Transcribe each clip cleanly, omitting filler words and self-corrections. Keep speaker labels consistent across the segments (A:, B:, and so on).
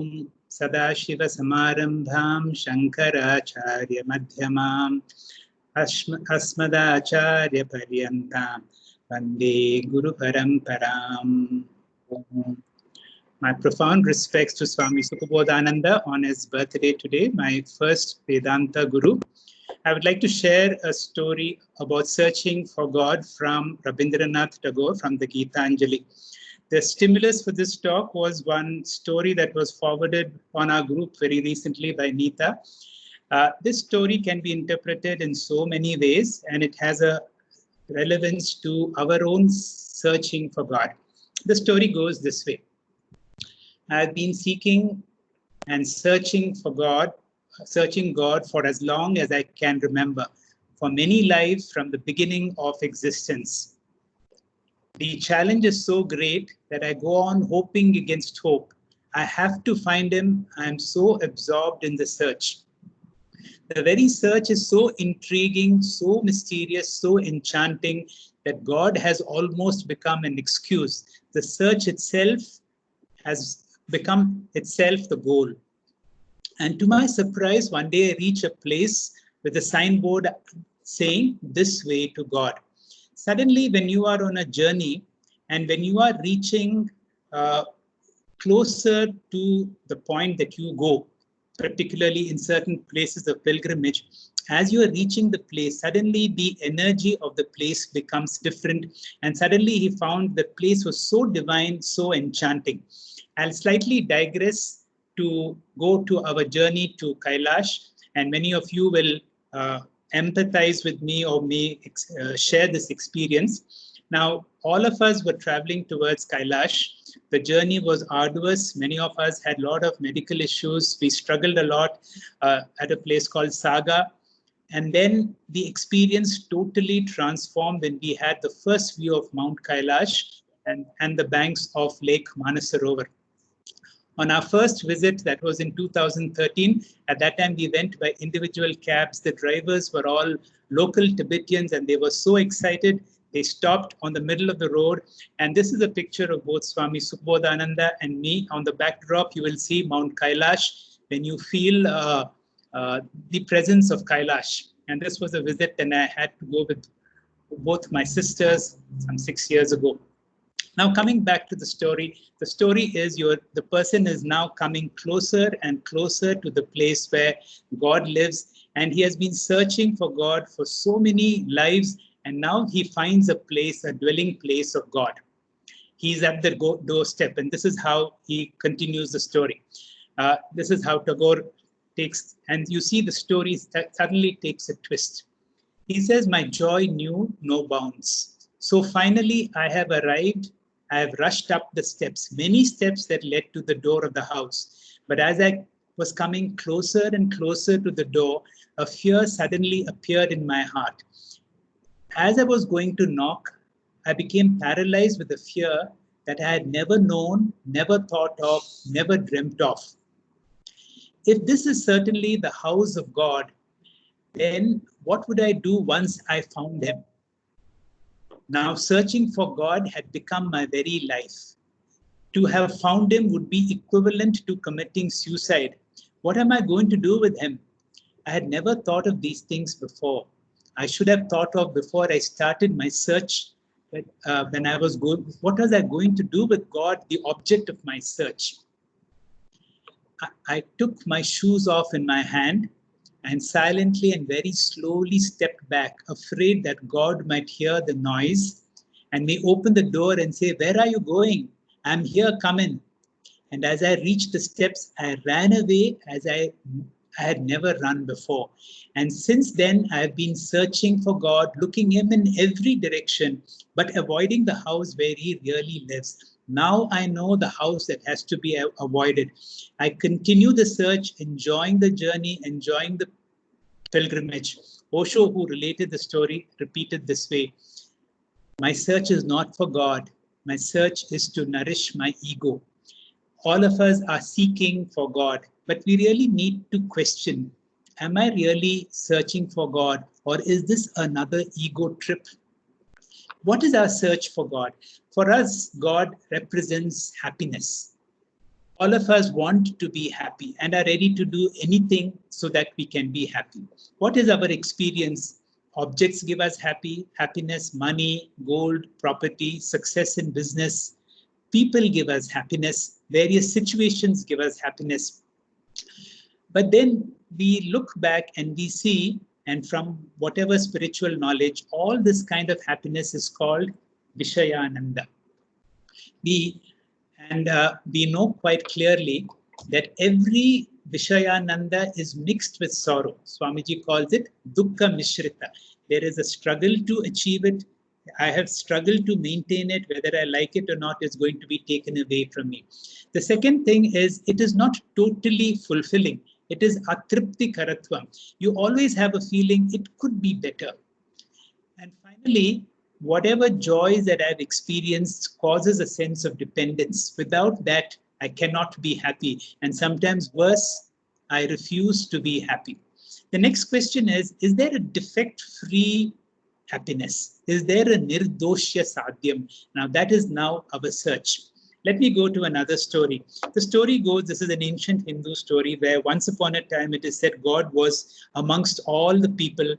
A: Om Sadashiva Samarambham Shankaracharya Madhyamam Asmadacharya Paryantam Vande Guru Paramparam. My profound respects to Swami Sukhabodhananda on his birthday today, my first Vedanta Guru. I would like to share a story about searching for God from Rabindranath Tagore from the Gitanjali. The stimulus for this talk was one story that was forwarded on our group very recently by Neeta. This story can be interpreted in so many ways, and it has a relevance to our own searching for God. The story goes this way. I've been seeking and searching God for as long as I can remember, for many lives from the beginning of existence. The challenge is so great that I go on hoping against hope. I have to find him. I am so absorbed in the search. The very search is so intriguing, so mysterious, so enchanting that God has almost become an excuse. The search itself has become itself the goal. And to my surprise, one day I reach a place with a signboard saying, "This way to God." Suddenly, when you are on a journey and when you are reaching closer to the point that you go, particularly in certain places of pilgrimage, as you are reaching the place, suddenly the energy of the place becomes different. And suddenly he found the place was so divine, so enchanting. I'll slightly digress to go to our journey to Kailash, and many of you will empathize with me or may share this experience. Now, all of us were traveling towards Kailash. The journey was arduous. Many of us had a lot of medical issues. We struggled a lot at a place called Saga. And then the experience totally transformed when we had the first view of Mount Kailash and the banks of Lake Manasarovar. On our first visit, that was in 2013, at that time we went by individual cabs. The drivers were all local Tibetans and they were so excited. They stopped on the middle of the road. And this is a picture of both Swami Sukhabodhananda and me. On the backdrop, you will see Mount Kailash when you feel the presence of Kailash. And this was a visit and I had to go with both my sisters some 6 years ago. Now, coming back to the story is the person is now coming closer and closer to the place where God lives, and he has been searching for God for so many lives, and now he finds a place, a dwelling place of God. He's at the doorstep, and this is how he continues the story. This is how Tagore takes, and you see the story suddenly takes a twist. He says, "My joy knew no bounds. So finally, I have arrived. I have rushed up the steps, many steps that led to the door of the house. But as I was coming closer and closer to the door, a fear suddenly appeared in my heart. As I was going to knock, I became paralyzed with a fear that I had never known, never thought of, never dreamt of. If this is certainly the house of God, then what would I do once I found him? Now, searching for God had become my very life. To have found him would be equivalent to committing suicide. What am I going to do with him? I had never thought of these things before. I should have thought of before I started my search. When I was going, what was I going to do with God, the object of my search? I took my shoes off in my hand and silently and very slowly stepped back, afraid that God might hear the noise and may open the door and say, "Where are you going? I'm here, come in." And as I reached the steps, I ran away as I had never run before. And since then, I have been searching for God, looking him in every direction, but avoiding the house where he really lives. Now I know the house that has to be avoided. I continue the search, enjoying the journey, enjoying the pilgrimage. Osho, who related the story, repeated this way: "My search is not for God. My search is to nourish my ego." All of us are seeking for God, but we really need to question, am I really searching for God, or is this another ego trip? What is our search for God? For us, God represents happiness. All of us want to be happy and are ready to do anything so that we can be happy. What is our experience? Objects give us happiness, money, gold, property, success in business. People give us happiness. Various situations give us happiness. But then we look back and we see, and from whatever spiritual knowledge, all this kind of happiness is called Vishayananda. We we know quite clearly that every Vishayananda is mixed with sorrow. Swamiji calls it Dukkha Mishrita. There is a struggle to achieve it. I have struggled to maintain it. Whether I like it or not is going to be taken away from me. The second thing is it is not totally fulfilling. It is atripti karatva. You always have a feeling it could be better. And finally, whatever joys that I've experienced causes a sense of dependence. Without that, I cannot be happy. And sometimes worse, I refuse to be happy. The next question is there a defect-free happiness? Is there a nirdoshya sadhyam? Now that is now our search. Let me go to another story. The story goes, this is an ancient Hindu story where once upon a time it is said God was amongst all the people.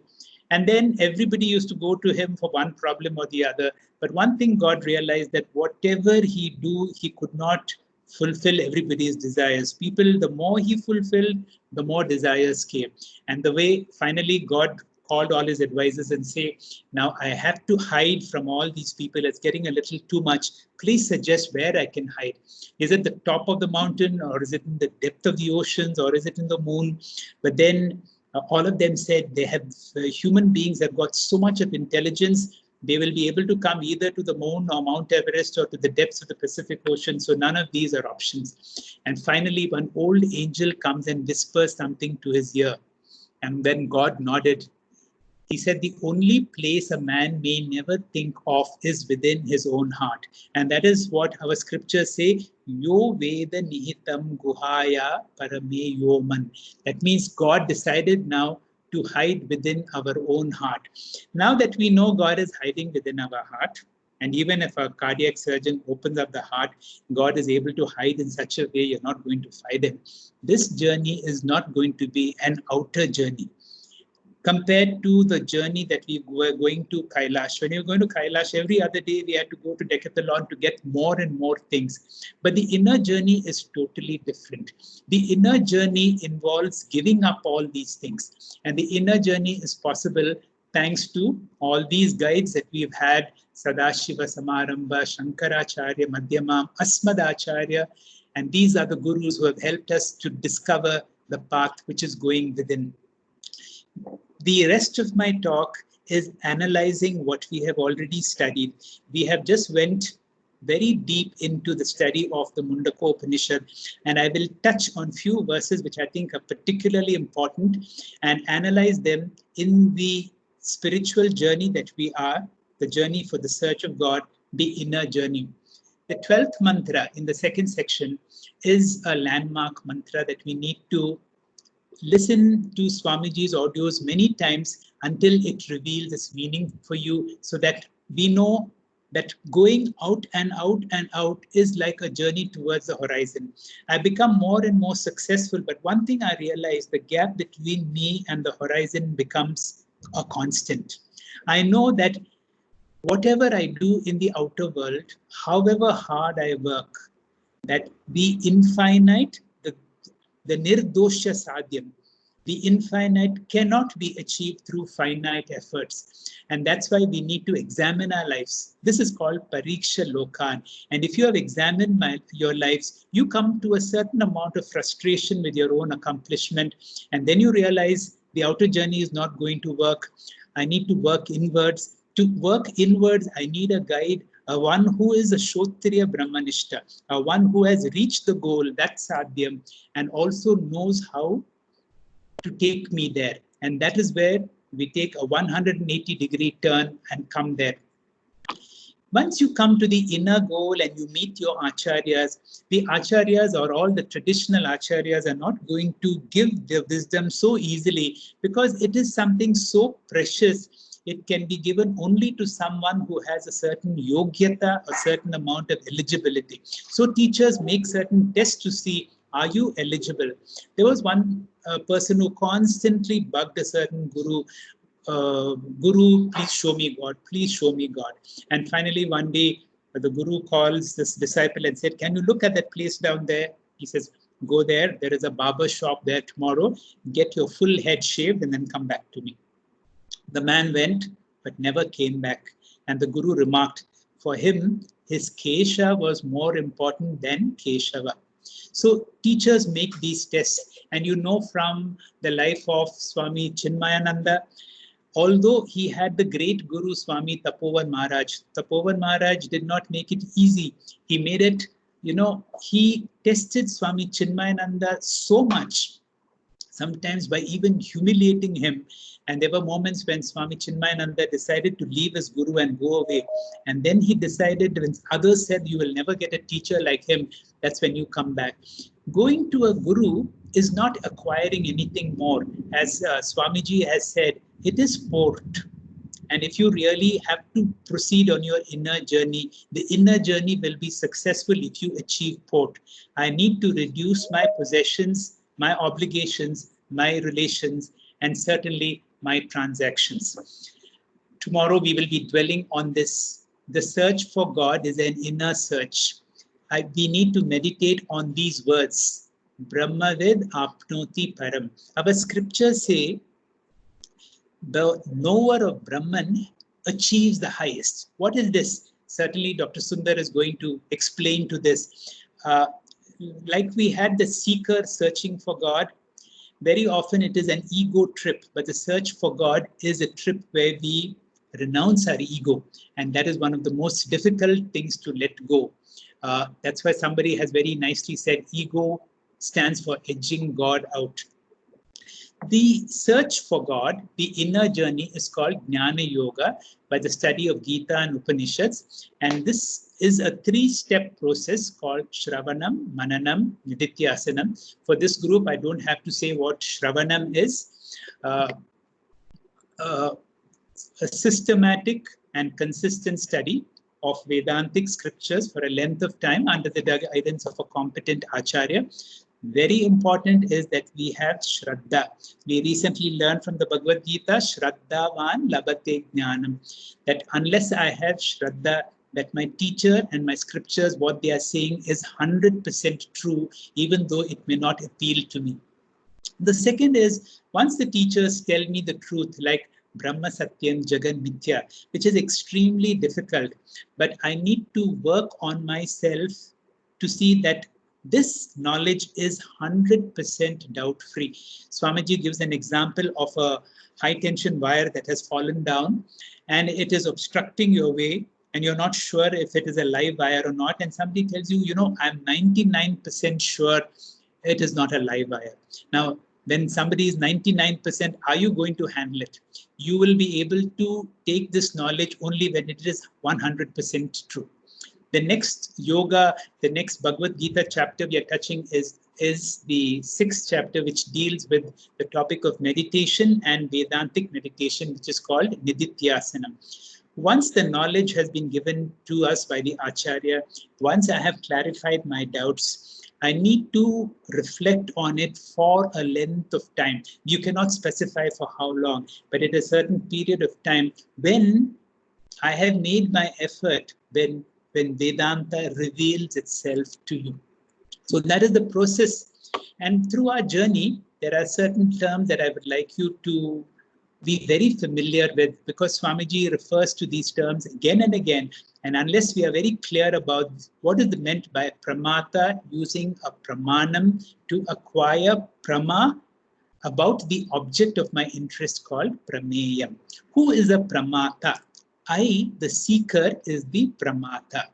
A: And then everybody used to go to him for one problem or the other. But one thing God realized that whatever he do, he could not fulfill everybody's desires. People, the more he fulfilled, the more desires came. And the way finally God called all his advisors and say, now I have to hide from all these people. It's getting a little too much. Please suggest where I can hide. Is it the top of the mountain, or is it in the depth of the oceans, or is it in the moon? But then all of them said they have human beings have got so much of intelligence, they will be able to come either to the moon or Mount Everest or to the depths of the Pacific Ocean. So none of these are options. And finally, one old angel comes and whispers something to his ear. And then God nodded. He said, the only place a man may never think of is within his own heart. And that is what our scriptures say, Yo Veda Nihitam Guhaya Parame Yoman. That means God decided now to hide within our own heart. Now that we know God is hiding within our heart, and even if a cardiac surgeon opens up the heart, God is able to hide in such a way you're not going to find him. This journey is not going to be an outer journey. Compared to the journey that we were going to Kailash. When you're going to Kailash, every other day we had to go to Decathlon to get more and more things. But the inner journey is totally different. The inner journey involves giving up all these things. And the inner journey is possible thanks to all these guides that we've had, Sadashiva Samarambha, Shankaracharya, Madhyamam, Asmadacharya. And these are the gurus who have helped us to discover the path which is going within. The rest of my talk is analyzing what we have already studied. We have just went very deep into the study of the Mundaka Upanishad, and I will touch on few verses which I think are particularly important and analyze them in the spiritual journey that we are, the journey for the search of God, the inner journey. The 12th mantra in the second section is a landmark mantra that we need to listen to Swamiji's audios many times until it reveals its meaning for you, so that we know that going out and out and out is like a journey towards the horizon. I become more and more successful, but one thing I realize, the gap between me and the horizon becomes a constant. I know that whatever I do in the outer world, however hard I work, that the infinite, the nirdosha sadhyam, the infinite cannot be achieved through finite efforts. And that's why we need to examine our lives. This is called pariksha lokan. And if you have examined your lives, you come to a certain amount of frustration with your own accomplishment. And then you realize the outer journey is not going to work. I need to work inwards. To work inwards, I need a guide, one who is a Shotriya Brahmanishta, one who has reached the goal, that's sadhyam, and also knows how to take me there. And that is where we take a 180-degree turn and come there. Once you come to the inner goal and you meet your acharyas, the acharyas or all the traditional acharyas are not going to give their wisdom so easily, because it is something so precious. it can be given only to someone who has a certain yogyata, a certain amount of eligibility. So teachers make certain tests to see, are you eligible? There was one person who constantly bugged a certain guru, Guru, please show me God, please show me God. And finally, one day, the Guru calls this disciple and said, can you look at that place down there? He says, go there. There is a barber shop there tomorrow. Get your full head shaved and then come back to me. The man went, but never came back. And the Guru remarked, for him, his Kesha was more important than Keshava. So teachers make these tests. And you know from the life of Swami Chinmayananda, although he had the great Guru Swami Tapovan Maharaj did not make it easy. He made it, he tested Swami Chinmayananda so much, sometimes by even humiliating him. And there were moments when Swami Chinmayananda decided to leave his Guru and go away. And then he decided, when others said, you will never get a teacher like him, that's when you come back. Going to a Guru is not acquiring anything more. As Swamiji has said, it is port. And if you really have to proceed on your inner journey, the inner journey will be successful if you achieve port. I need to reduce my possessions, my obligations, my relations, and certainly my transactions. Tomorrow we will be dwelling on this. The search for God is an inner search. We need to meditate on these words. Brahmavid apnoti param. Our scriptures say the knower of Brahman achieves the highest. What is this? Certainly Dr. Sundar is going to explain to this. Like we had the seeker searching for God, very often it is an ego trip, but the search for God is a trip where we renounce our ego. And that is one of the most difficult things to let go. That's why somebody has very nicely said, ego stands for edging God out. The search for God, the inner journey, is called Jnana Yoga by the study of Gita and Upanishads. And this is a 3-step process called Shravanam, Mananam, Nidityasanam. For this group, I don't have to say what Shravanam is. A systematic and consistent study of Vedantic scriptures for a length of time under the guidance of a competent Acharya. Very important is that we have Shraddha. We recently learned from the Bhagavad Gita, Shraddhavan labate jnanam. That unless I have Shraddha, that my teacher and my scriptures, what they are saying is 100% true, even though it may not appeal to me. The second is, once the teachers tell me the truth, like Brahma Satyam Jagan Mithya, which is extremely difficult, but I need to work on myself to see that this knowledge is 100% doubt-free. Swamiji gives an example of a high-tension wire that has fallen down and it is obstructing your way and you're not sure if it is a live wire or not. And somebody tells you, I'm 99% sure it is not a live wire. Now, when somebody is 99%, are you going to handle it? You will be able to take this knowledge only when it is 100% true. The next yoga, the next Bhagavad Gita chapter we are touching is the 6th chapter, which deals with the topic of meditation and Vedantic meditation, which is called Nidityasanam. Once the knowledge has been given to us by the Acharya, once I have clarified my doubts, I need to reflect on it for a length of time. You cannot specify for how long, but at a certain period of time when I have made my effort, when Vedanta reveals itself to you. So that is the process. And through our journey, there are certain terms that I would like you to be very familiar with, because Swamiji refers to these terms again and again. And unless we are very clear about what is meant by pramata, using a pramanam to acquire prama about the object of my interest called prameyam. Who is a pramata? I, the seeker, is the pramata.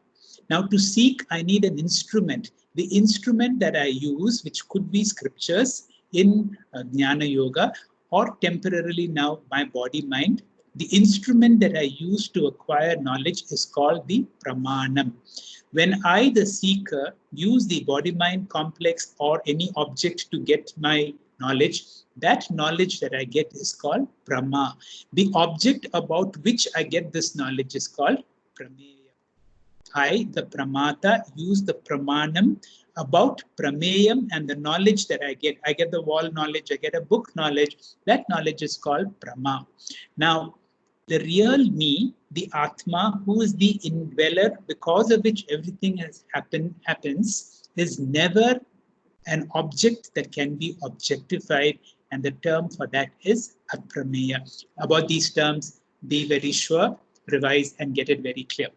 A: Now to seek, I need an instrument. The instrument that I use, which could be scriptures in Jnana Yoga, or temporarily now my body, mind, the instrument that I use to acquire knowledge is called the pramanam. When I, the seeker, use the body-mind complex or any object to get my knowledge. That knowledge that I get is called Brahma. The object about which I get this knowledge is called Prameya. I, the Pramata, use the Pramanam about Prameyam and the knowledge that I get. I get the wall knowledge, I get a book knowledge. That knowledge is called Brahma. Now, the real me, the Atma, who is the indweller, because of which everything happens, is never an object that can be objectified, and the term for that is Aprameya. About these terms, be very sure, revise and get it very clear.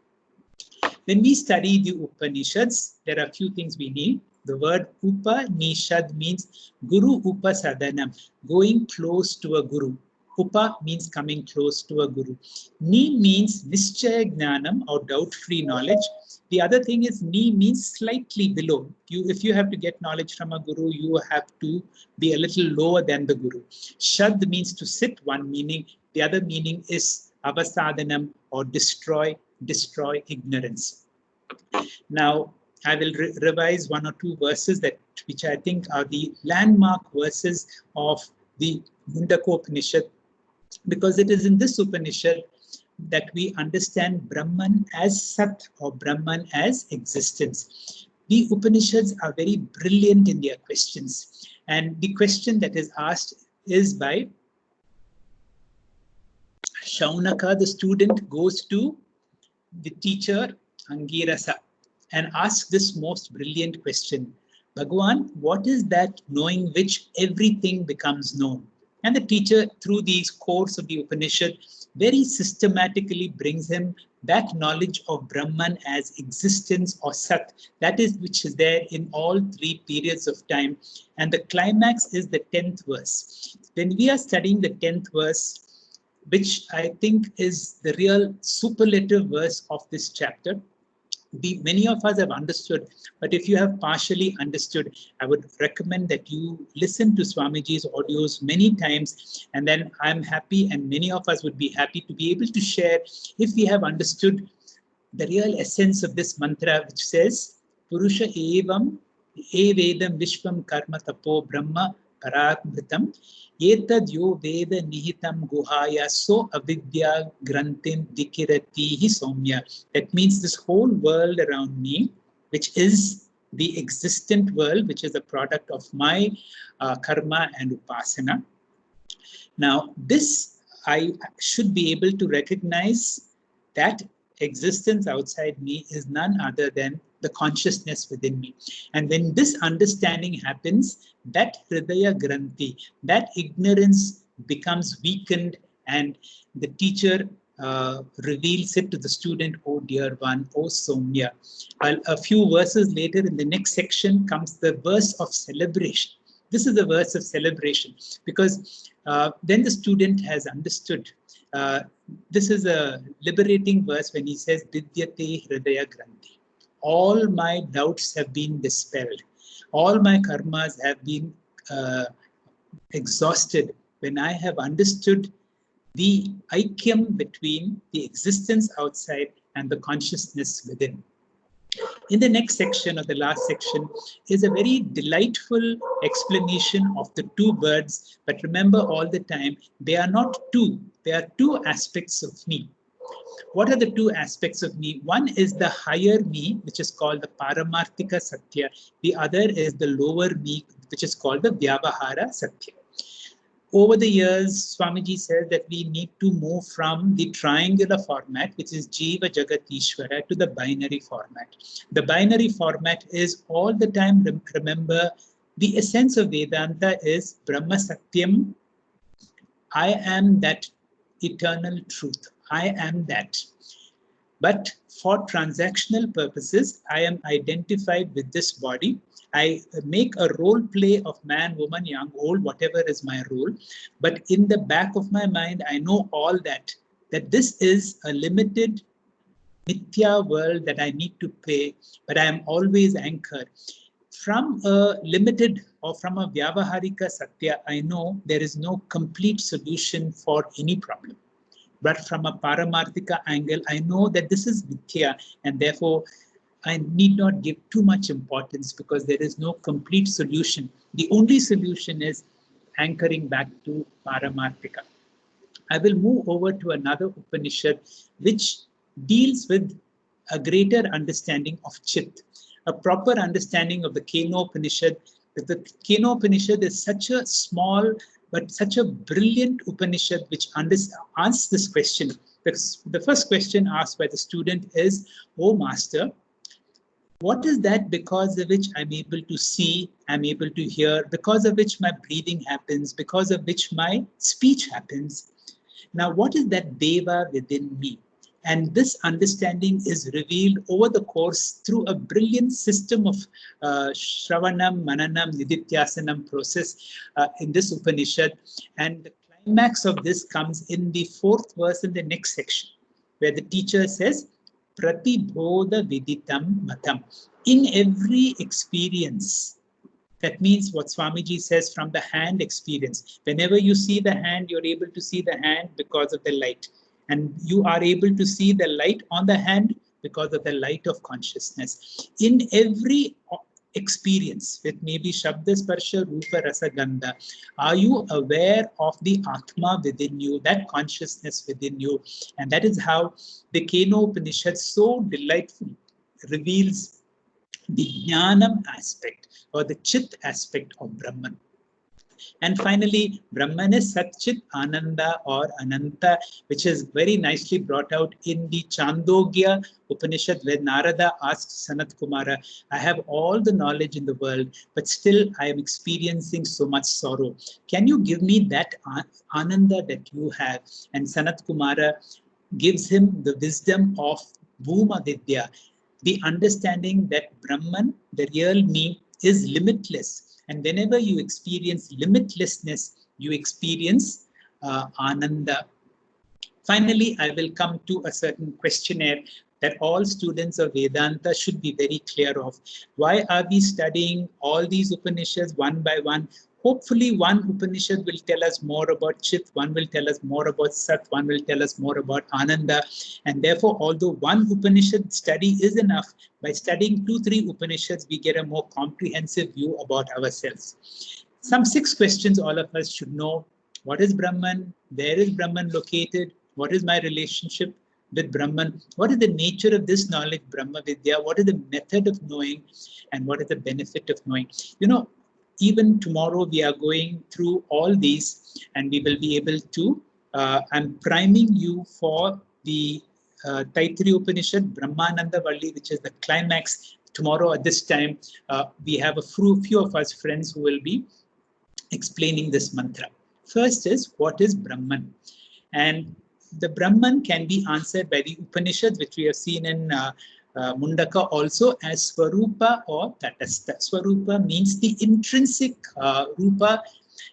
A: When we study the Upanishads, there are a few things we need. The word Upanishad means Guru Upasadanam, going close to a Guru. Upa means coming close to a Guru. Ni means Nischaya Jnanam or doubt-free knowledge. The other thing is Ni means slightly below. If you have to get knowledge from a Guru, you have to be a little lower than the Guru. Shad means to sit, one meaning. The other meaning is Avasadanam or destroy ignorance. Now, I will revise one or two verses which I think are the landmark verses of the Mundaka Upanishad, because it is in this Upanishad that we understand Brahman as Sat or Brahman as existence. The Upanishads are very brilliant in their questions, and the question that is asked is by Shaunaka. The student goes to the teacher Angirasa and asks this most brilliant question: Bhagavan, what is that knowing which everything becomes known? And the teacher, through these course of the Upanishad, very systematically brings him that knowledge of Brahman as existence or Sat, that is which is there in all three periods of time. And the climax is the 10th verse. When we are studying the 10th verse, which I think is the real superlative verse of this chapter, many of us have understood, but if you have partially understood, I would recommend that you listen to Swamiji's audios many times, and then I'm happy, and many of us would be happy to be able to share if we have understood the real essence of this mantra, which says, Purusha evam evedam vishvam karma tapo brahma paramritam etad yo veda nihitam guhaya so avidya grantim dikiratihi somya. That means this whole world around me, which is the existent world, which is the product of my karma and upasana. Now, this I should be able to recognize that existence outside me is none other than the consciousness within me. And when this understanding happens, that Hridaya Granthi, that ignorance becomes weakened, and the teacher reveals it to the student, oh dear one, oh Somya. A few verses later in the next section comes the verse of celebration. This is the verse of celebration, because then the student has understood. This is a liberating verse when he says, Vidyate Hridaya Granthi. All my doubts have been dispelled. All my karmas have been exhausted when I have understood the aikyam between the existence outside and the consciousness within. In the next section, or the last section, is a very delightful explanation of the two birds. But remember all the time, they are not two. There are two aspects of me. What are the two aspects of me? One is the higher me, which is called the Paramarthika Satya. The other is the lower me, which is called the Vyavahara Satya. Over the years, Swamiji says that we need to move from the triangular format, which is Jiva Jagat Ishvara, to the binary format. The binary format is all the time, remember, the essence of Vedanta is Brahma Satyam. I am that eternal truth. I am that. But for transactional purposes, I am identified with this body. I make a role play of man, woman, young, old, whatever is my role. But in the back of my mind, I know all that this is a limited mithya world that I need to pay, but I am always anchored. From a limited or from a Vyavaharika Satya, I know there is no complete solution for any problem. But from a Paramarthika angle, I know that this is mithya, and therefore I need not give too much importance because there is no complete solution. The only solution is anchoring back to Paramarthika. I will move over to another Upanishad which deals with a greater understanding of Chit, a proper understanding of the Kenopanishad. The Kenopanishad is such a small but such a brilliant Upanishad which answers this question. The first question asked by the student is, "Oh Master, what is that because of which I'm able to see, I'm able to hear, because of which my breathing happens, because of which my speech happens? Now, what is that Deva within me?" And this understanding is revealed over the course through a brilliant system of Shravanam, Mananam, Nidityasanam process in this Upanishad. And the climax of this comes in the fourth verse in the next section, where the teacher says, Pratibodha Viditam Matam. In every experience, that means what Swamiji says from the hand experience. Whenever you see the hand, you're able to see the hand because of the light. And you are able to see the light on the hand because of the light of consciousness. In every experience, with maybe Shabda, Sparsha, Rupa, Rasa, Gandha, are you aware of the Atma within you, that consciousness within you? And that is how the Kenopanishad so delightfully reveals the Jnanam aspect or the Chit aspect of Brahman. And finally, Brahman is Sat-Chit Ananda or Ananta, which is very nicely brought out in the Chandogya Upanishad, where Narada asks Sanat Kumara, "I have all the knowledge in the world, but still I am experiencing so much sorrow. Can you give me that Ananda that you have?" And Sanat Kumara gives him the wisdom of Bhuma Vidya, the understanding that Brahman, the real me, is limitless. And whenever you experience limitlessness, you experience Ananda. Finally, I will come to a certain questionnaire that all students of Vedanta should be very clear of. Why are we studying all these Upanishads one by one? Hopefully, one Upanishad will tell us more about Chit, one will tell us more about Sat, one will tell us more about Ananda. And therefore, although one Upanishad study is enough, by studying 2-3 Upanishads, we get a more comprehensive view about ourselves. Some 6 questions all of us should know. What is Brahman? Where is Brahman located? What is my relationship with Brahman? What is the nature of this knowledge, Brahma Vidya? What is the method of knowing? And what is the benefit of knowing? You know, even tomorrow we are going through all these and we will be able to, I'm priming you for the Taittiriya Upanishad, Brahmananda Valli, which is the climax. Tomorrow at this time, we have a few of us friends who will be explaining this mantra. First is, what is Brahman? And the Brahman can be answered by the Upanishads, which we have seen in Mundaka also as Swarupa or Tatastha. Swarupa means the intrinsic Rupa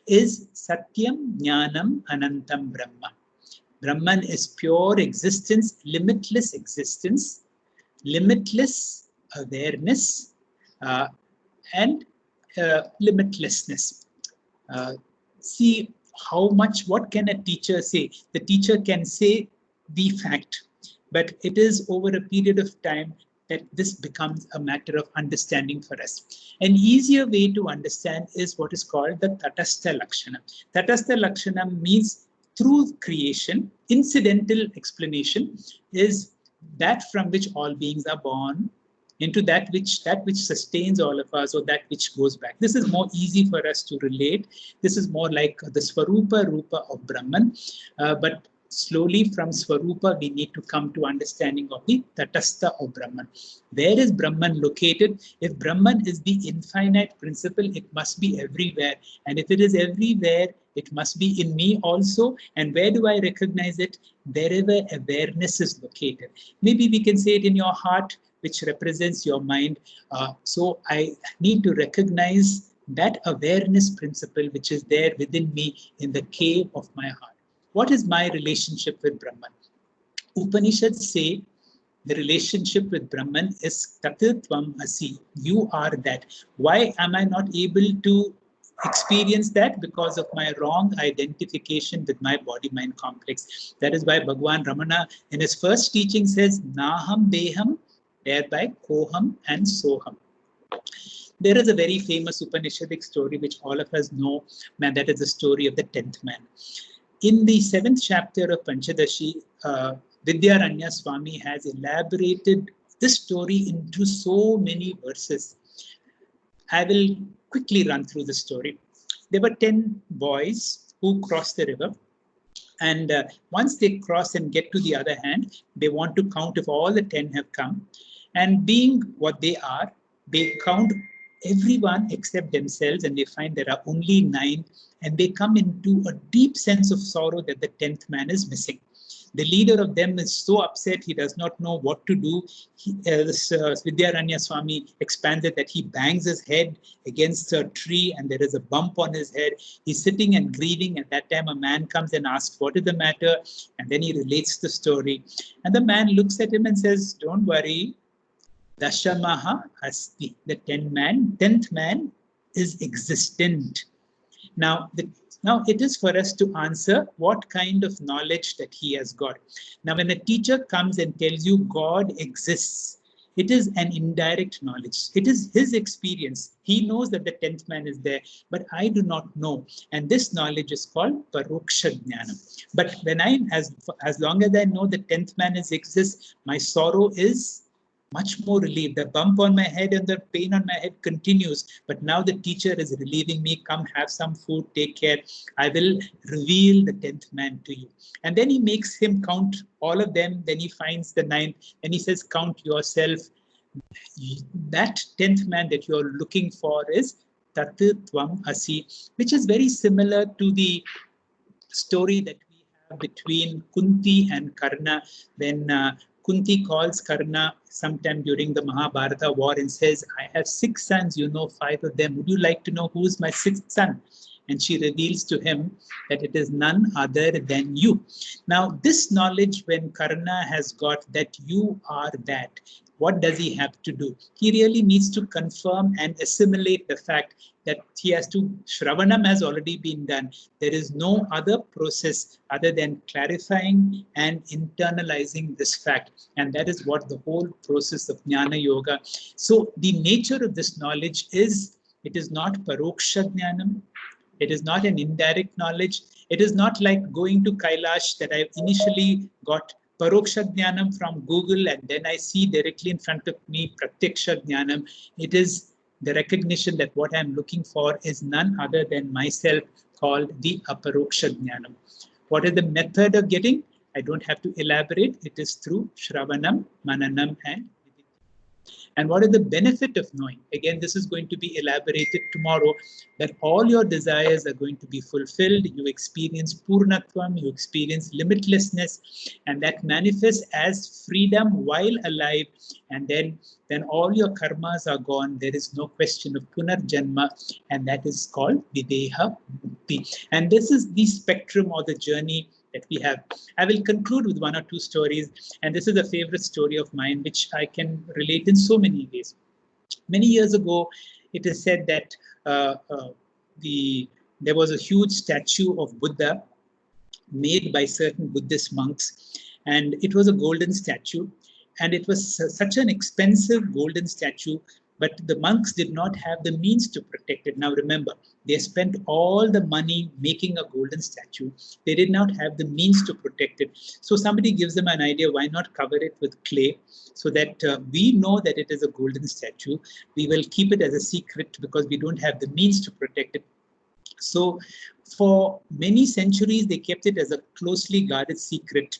A: is Satyam, Jnanam, Anantam, Brahma. Brahman is pure existence, limitless awareness, and limitlessness. See how much, what can a teacher say? The teacher can say the fact, but it is over a period of time that this becomes a matter of understanding for us. An easier way to understand is what is called the Tatastha Lakshana. Tatastha Lakshana means through creation, incidental explanation is that from which all beings are born, into that which sustains all of us, or that which goes back. This is more easy for us to relate. This is more like the Swarupa Rupa of Brahman. But slowly from Swarupa, we need to come to understanding of the Tatastha of Brahman. Where is Brahman located? If Brahman is the infinite principle, it must be everywhere. And if it is everywhere, it must be in me also. And where do I recognize it? Wherever awareness is located. Maybe we can say it in your heart, which represents your mind. So I need to recognize that awareness principle which is there within me in the cave of my heart. What is my relationship with Brahman? Upanishads say the relationship with Brahman is Tatitvam Asi. You are that. Why am I not able to experience that? Because of my wrong identification with my body-mind complex. That is why Bhagwan Ramana in his first teaching says, Naham Deham, thereby Koham and Soham. There is a very famous Upanishadic story which all of us know, man, that is the story of the 10th man. In the 7th chapter of Panchadashi, Vidyaranya Swami has elaborated this story into so many verses. I will quickly run through the story. There were 10 boys who crossed the river. And once they cross and get to the other hand, they want to count if all the 10 have come. And being what they are, they count everyone except themselves, and they find there are only 9. And they come into a deep sense of sorrow that the 10th man is missing. The leader of them is so upset, he does not know what to do. Vidyaranya Swami expanded that he bangs his head against a tree and there is a bump on his head. He's sitting and grieving. At that time, a man comes and asks, what is the matter? And then he relates the story. And the man looks at him and says, don't worry, Dashamaha Asti, the 10th man is existent. Now it is for us to answer what kind of knowledge that he has got. Now, when a teacher comes and tells you God exists, it is an indirect knowledge. It is his experience. He knows that the 10th man is there, but I do not know. And this knowledge is called Paroksha Jnana. But when as long as I know the 10th man exists, my sorrow is much more relieved. The bump on my head and the pain on my head continues. But now the teacher is relieving me. Come, have some food, take care. I will reveal the 10th man to you. And then he makes him count all of them. Then he finds the 9th. And he says, count yourself. That 10th man that you're looking for is Tat Tvam Asi, which is very similar to the story that we have between Kunti and Karna when Kunti calls Karna sometime during the Mahabharata war and says, I have 6 sons, you know 5 of them. Would you like to know who is my 6th son? And she reveals to him that it is none other than you. Now, this knowledge, when Karna has got that you are that, what does he have to do? He really needs to confirm and assimilate the fact that he has to, Shravanam has already been done. There is no other process other than clarifying and internalizing this fact. And that is what the whole process of Jnana Yoga. So the nature of this knowledge is, it is not Paroksha Jnanam. It is not an indirect knowledge. It is not like going to Kailash that I initially got Paroksha Jnanam from Google and then I see directly in front of me Pratyaksha Jnanam. It is the recognition that what I'm looking for is none other than myself, called the Aparoksha Jnanam. What is the method of getting? I don't have to elaborate. It is through Shravanam, Mananam, and and what is the benefit of knowing? Again, this is going to be elaborated tomorrow, that all your desires are going to be fulfilled. You experience Purnatvam, you experience limitlessness, and that manifests as freedom while alive. And then all your karmas are gone. There is no question of Punarjanma, and that is called Videha Mukti. And this is the spectrum or the journey that we have. I will conclude with 1 or 2 stories, and this is a favorite story of mine, which I can relate in so many ways. Many years ago, it is said that there was a huge statue of Buddha made by certain Buddhist monks, and it was a golden statue, and it was such an expensive golden statue, but the monks did not have the means to protect it. Now remember, they spent all the money making a golden statue. They did not have the means to protect it. So somebody gives them an idea, why not cover it with clay so that we know that it is a golden statue. We will keep it as a secret because we don't have the means to protect it. So for many centuries, they kept it as a closely guarded secret.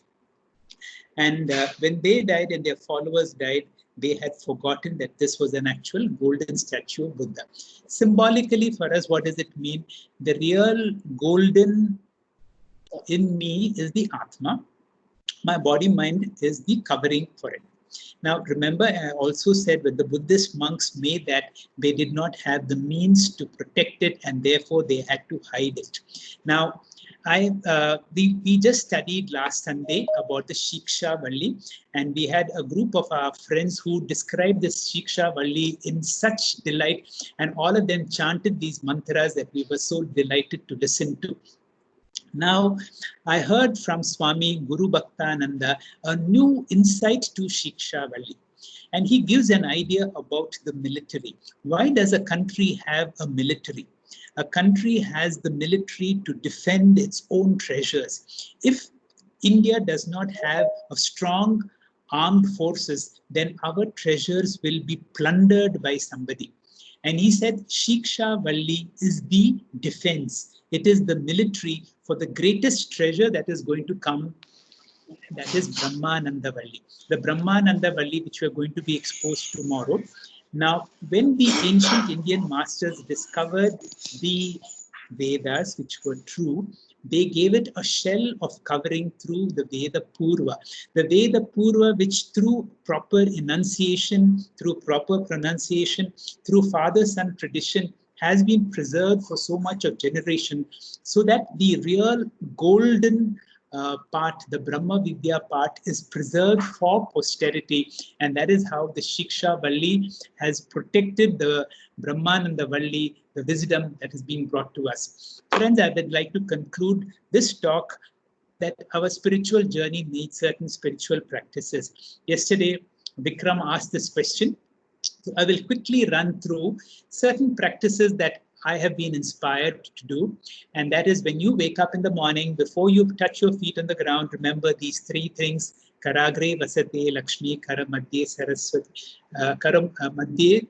A: And when they died and their followers died, they had forgotten that this was an actual golden statue of Buddha. Symbolically for us, what does it mean? The real golden in me is the Atma. My body mind is the covering for it. Now, remember, I also said that the Buddhist monks made that they did not have the means to protect it, and therefore they had to hide it. Now, we just studied last Sunday about the Shiksha Valli, and we had a group of our friends who described this Shiksha Valli in such delight, and all of them chanted these mantras that we were so delighted to listen to. Now, I heard from Swami Guru Bhaktananda a new insight to Shiksha Valli. And he gives an idea about the military. Why does a country have a military? A country has the military to defend its own treasures. If India does not have a strong armed forces, then our treasures will be plundered by somebody. And he said, Shiksha Valli is the defense. It is the military for the greatest treasure that is going to come, that is Brahmananda Valli. The Brahmananda Valli, which we are going to be exposed tomorrow. Now, when the ancient Indian masters discovered the Vedas, which were true, they gave it a shell of covering through the Veda Purva. The Veda Purva, which through proper enunciation, through proper pronunciation, through father-son tradition, has been preserved for so much of generation, so that the real golden part, the Brahma Vidya part, is preserved for posterity. And that is how the Shiksha Valli has protected the Brahmananda Valli, the wisdom that is being brought to us. Friends, I would like to conclude this talk that our spiritual journey needs certain spiritual practices. Yesterday, Vikram asked this question. So I will quickly run through certain practices that I have been inspired to do. And that is, when you wake up in the morning, before you touch your feet on the ground, remember these three things: Karagre Vasate Lakshmi, Kara Madhye Saraswati, Madhye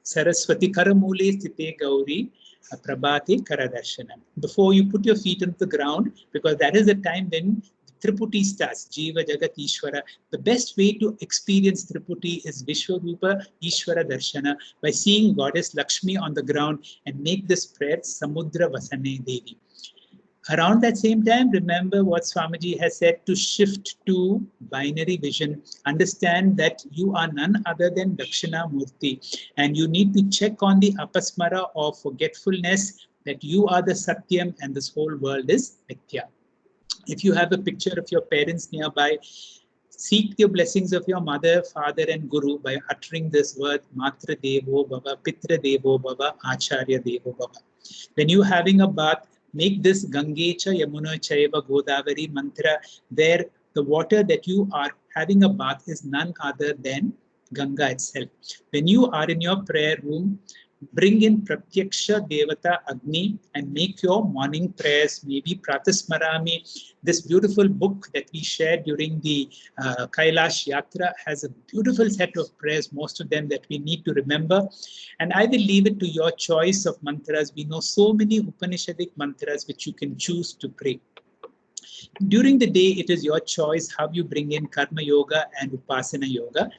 A: Saraswati, Karamule Sthite Gauri, Prabhate Karadarshana. Before you put your feet on the ground, because that is the time when Triputi starts, Jiva Jagat Ishvara. The best way to experience Triputi is Vishwarupa Ishvara Darshana, by seeing Goddess Lakshmi on the ground, and make this prayer, Samudra Vasane Devi. Around that same time, remember what Swamiji has said, to shift to binary vision. Understand that you are none other than Dakshina Murti, and you need to check on the apasmara of forgetfulness, that you are the Satyam and this whole world is Mithya. If you have a picture of your parents nearby, seek the blessings of your mother, father, and guru by uttering this word, Matra Devo Bhava, Pitra Devo Bhava, Acharya Devo Bhava. When you're having a bath, make this Gangecha Yamuna Chaiva Godavari mantra, where the water that you are having a bath is none other than Ganga itself. When you are in your prayer room, bring in Pratyaksha Devata Agni and make your morning prayers, maybe Pratasmarami. This beautiful book that we shared during the Kailash Yatra has a beautiful set of prayers, most of them that we need to remember. And I will leave it to your choice of mantras. We know so many Upanishadic mantras which you can choose to pray. During the day, it is your choice how you bring in Karma Yoga and Upasana Yoga,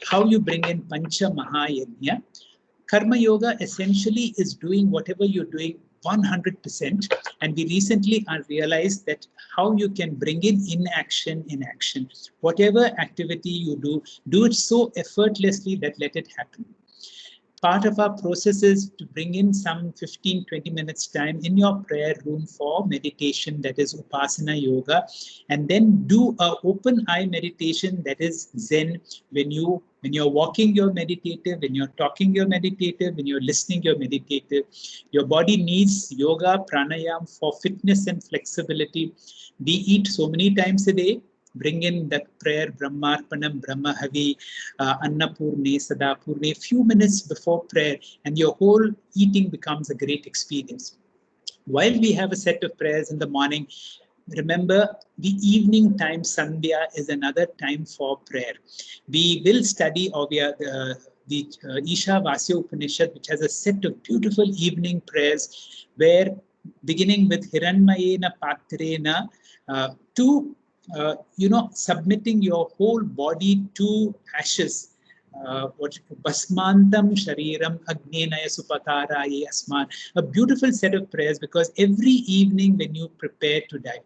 A: how you bring in Pancha Mahayajna. Karma Yoga essentially is doing whatever you're doing 100%. And we recently realized that how you can bring in inaction in action. Whatever activity you do it so effortlessly that let it happen. Part of our process is to bring in some 15-20 minutes time in your prayer room for meditation, that is Upasana Yoga, and then do an open eye meditation, that is Zen. When you're walking, you're meditative. When you're talking, you're meditative. When you're listening, you're meditative. Your body needs yoga, pranayam for fitness and flexibility. We eat so many times a day. Bring in that prayer, Brahmarpanam, Brahmahavi, Annapurne, Sadapurne, a few minutes before prayer, and your whole eating becomes a great experience. While we have a set of prayers in the morning, remember the evening time, Sandhya, is another time for prayer. We will study the Isha Vasya Upanishad, which has a set of beautiful evening prayers, where beginning with Hiranmayena Patrena to submitting your whole body to ashes. Basmantam Shariram Agnenaya Supataraye Asman. A beautiful set of prayers, because every evening when you prepare to die,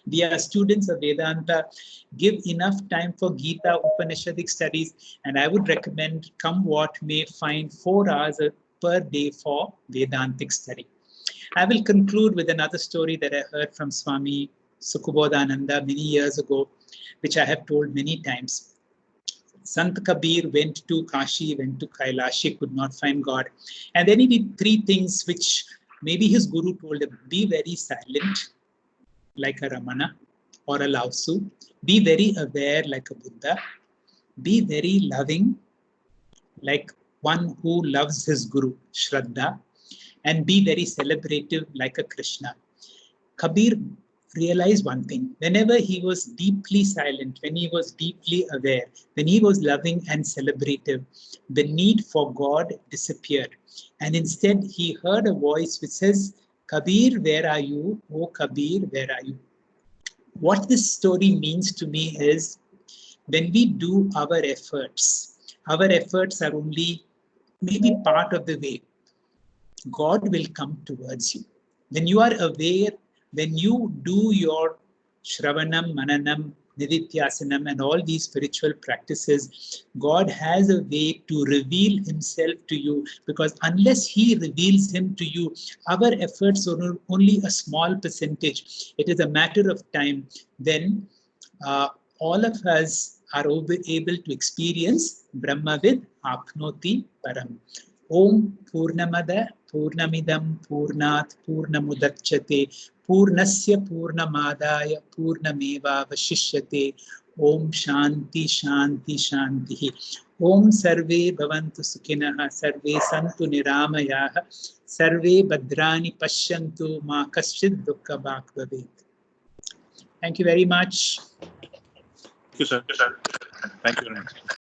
A: we are students of Vedanta, give enough time for Gita Upanishadic studies, and I would recommend, come what may, find 4 hours per day for Vedantic study. I will conclude with another story that I heard from Swami Sukubodhananda many years ago, which I have told many times. Sant Kabir went to Kashi, went to Kailash, could not find God. And then he did 3 things which maybe his guru told him: be very silent, like a Ramana or a Lao Tzu, be very aware, like a Buddha, Be very loving, like one who loves his Guru, Shraddha, and be very celebrative like a Krishna. Kabir realized one thing. Whenever he was deeply silent, when he was deeply aware, when he was loving and celebrative, the need for God disappeared. And instead, he heard a voice which says, Kabir, where are you? Oh, Kabir, where are you? What this story means to me is, when we do our efforts are only maybe part of the way. God will come towards you. When you are aware, when you do your Shravanam, Mananam, Nidityasanam, and all these spiritual practices, God has a way to reveal himself to you, because unless he reveals him to you, our efforts are only a small percentage. It is a matter of time. Then all of us are able to experience Brahmavid Apnoti Param. Om Purnamada Purnamidam Purnat Purnamudachyate Purnasya Purnamadaya Purnameva Vashishyate. Om Shanti Shanti Shanti. Om Sarve Bhavantu Sukhinaha Sarve Santu Niramayaha Sarve Bhadrani Pashyantu Ma Kaschid Dukkha Bhak Bhavet. Thank you very much.
B: Thank you, sir. Thank you very much.